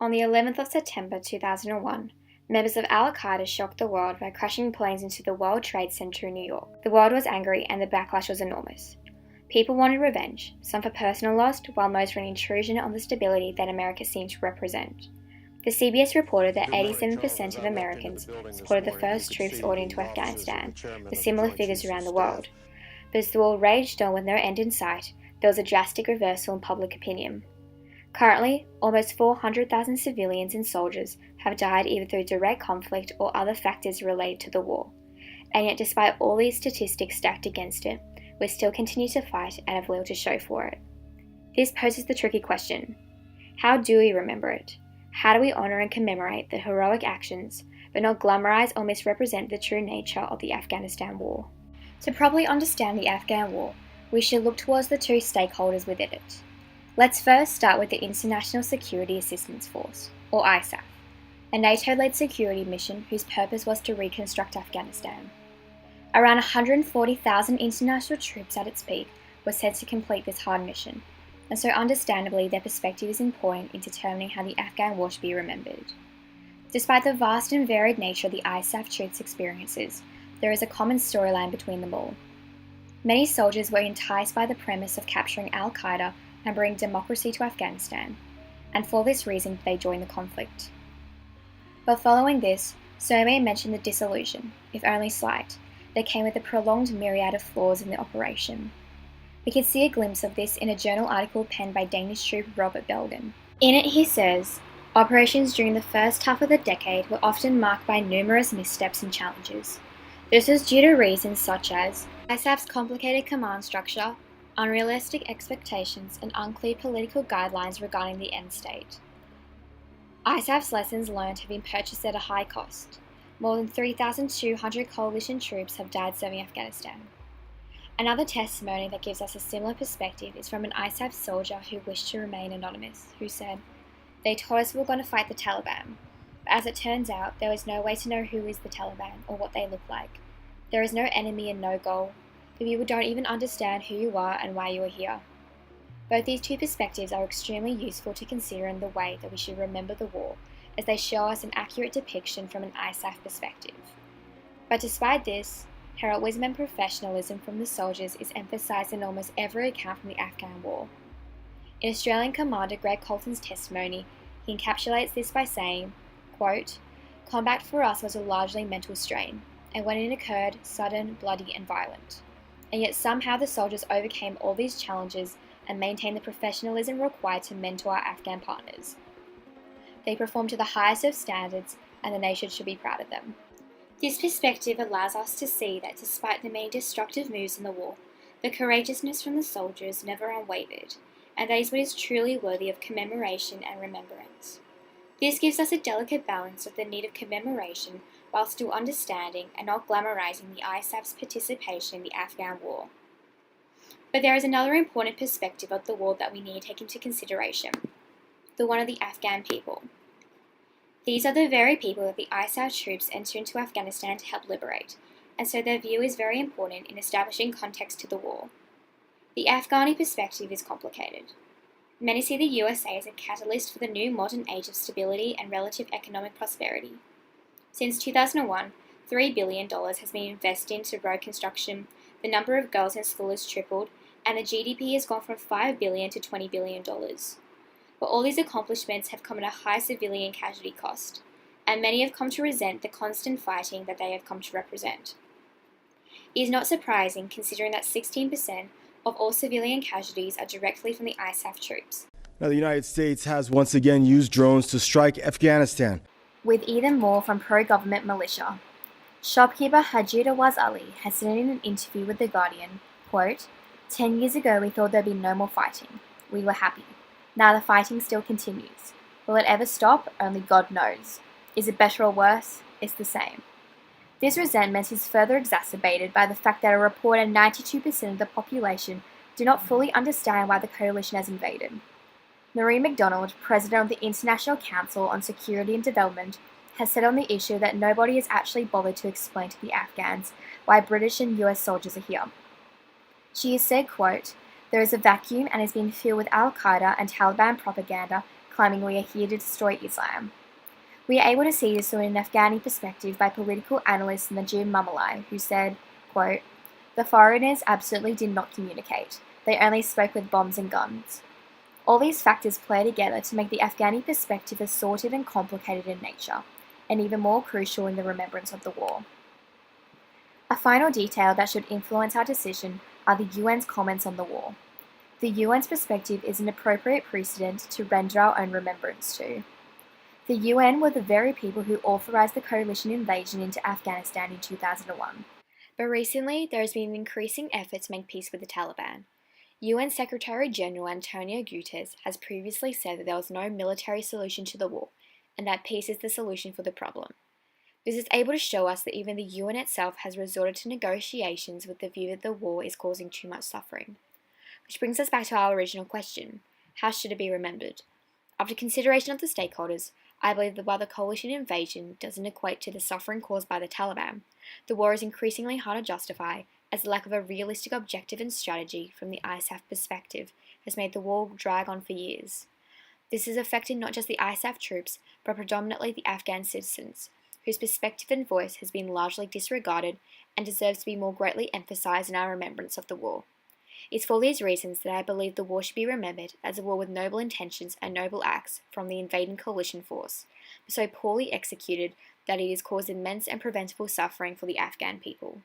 On the 11th of September 2001, members of al-Qaeda shocked the world by crashing planes into the World Trade Center in New York. The world was angry and the backlash was enormous. People wanted revenge, some for personal loss, while most for an intrusion on the stability that America seemed to represent. The CBS reported that 87% of Americans supported the first troops ordered into Afghanistan, with similar figures around the world. But as the war raged on with no end in sight, there was a drastic reversal in public opinion. Currently, almost 400,000 civilians and soldiers have died either through direct conflict or other factors related to the war. And yet, despite all these statistics stacked against it, we still continue to fight and have little to show for it. This poses the tricky question: how do we remember it? How do we honour and commemorate the heroic actions, but not glamorise or misrepresent the true nature of the Afghanistan war? To properly understand the Afghan war, we should look towards the two stakeholders within it. Let's first start with the International Security Assistance Force, or ISAF, a NATO-led security mission whose purpose was to reconstruct Afghanistan. Around 140,000 international troops at its peak were sent to complete this hard mission, and so understandably their perspective is important in determining how the Afghan war should be remembered. Despite the vast and varied nature of the ISAF troops' experiences, there is a common storyline between them all. Many soldiers were enticed by the premise of capturing al-Qaeda and bring democracy to Afghanistan, and for this reason they joined the conflict. But following this, so may mention the disillusion, if only slight, that came with the prolonged myriad of flaws in the operation. We can see a glimpse of this in a journal article penned by Danish trooper Robert Belden. In it he says, operations during the first half of the decade were often marked by numerous missteps and challenges. This was due to reasons such as ISAF's complicated command structure, unrealistic expectations, and unclear political guidelines regarding the end state. ISAF's lessons learned have been purchased at a high cost. More than 3,200 coalition troops have died serving Afghanistan. Another testimony that gives us a similar perspective is from an ISAF soldier who wished to remain anonymous, who said, "They told us we were going to fight the Taliban, but as it turns out, there is no way to know who is the Taliban or what they look like. There is no enemy and no goal. The people don't even understand who you are and why you are here." Both these two perspectives are extremely useful to consider in the way that we should remember the war, as they show us an accurate depiction from an ISAF perspective. But despite this, heroism and professionalism from the soldiers is emphasised in almost every account from the Afghan war. In Australian Commander Greg Colton's testimony, he encapsulates this by saying, quote, "Combat for us was a largely mental strain, and when it occurred, sudden, bloody and violent. And yet somehow the soldiers overcame all these challenges and maintained the professionalism required to mentor our Afghan partners. They performed to the highest of standards, and the nation should be proud of them." This perspective allows us to see that despite the many destructive moves in the war, the courageousness from the soldiers never unwavered, and that is what is truly worthy of commemoration and remembrance. This gives us a delicate balance of the need of commemoration while still understanding and not glamorizing the ISAF's participation in the Afghan war. But there is another important perspective of the war that we need to take into consideration, the one of the Afghan people. These are the very people that the ISAF troops enter into Afghanistan to help liberate, and so their view is very important in establishing context to the war. The Afghani perspective is complicated. Many see the USA as a catalyst for the new modern age of stability and relative economic prosperity. Since 2001, $3 billion has been invested into road construction, the number of girls in school has tripled, and the GDP has gone from $5 billion to $20 billion. But all these accomplishments have come at a high civilian casualty cost, and many have come to resent the constant fighting that they have come to represent. It is not surprising considering that 16% of all civilian casualties are directly from the ISAF troops. Now, the United States has once again used drones to strike Afghanistan, with even more from pro-government militia. Shopkeeper Hajid Awaz Ali has said in an interview with The Guardian, quote, 10 years ago we thought there'd be no more fighting. We were happy. Now the fighting still continues. Will it ever stop? Only God knows. Is it better or worse? It's the same. This resentment is further exacerbated by the fact that a reported 92% of the population do not fully understand why the coalition has invaded. Marie MacDonald, president of the International Council on Security and Development, has said on the issue that nobody has actually bothered to explain to the Afghans why British and US soldiers are here. She has said, quote, "There is a vacuum and has been filled with al-Qaeda and Taliban propaganda claiming we are here to destroy Islam. We are able to see this from an Afghani perspective by political analyst Najib Mamalai, who said, quote, "The foreigners absolutely did not communicate. They only spoke with bombs and guns." All these factors play together to make the Afghani perspective assorted and complicated in nature, and even more crucial in the remembrance of the war. A final detail that should influence our decision are the UN's comments on the war. The UN's perspective is an appropriate precedent to render our own remembrance to. The UN were the very people who authorised the coalition invasion into Afghanistan in 2001. But recently, there has been an increasing effort to make peace with the Taliban. UN Secretary General Antonio Guterres has previously said that there was no military solution to the war, and that peace is the solution for the problem. This is able to show us that even the UN itself has resorted to negotiations with the view that the war is causing too much suffering. Which brings us back to our original question: how should it be remembered? After consideration of the stakeholders, I believe that while the coalition invasion doesn't equate to the suffering caused by the Taliban, the war is increasingly hard to justify, as the lack of a realistic objective and strategy from the ISAF perspective has made the war drag on for years. This has affected not just the ISAF troops, but predominantly the Afghan citizens, whose perspective and voice has been largely disregarded and deserves to be more greatly emphasized in our remembrance of the war. It's for these reasons that I believe the war should be remembered as a war with noble intentions and noble acts from the invading coalition force, but so poorly executed that it has caused immense and preventable suffering for the Afghan people.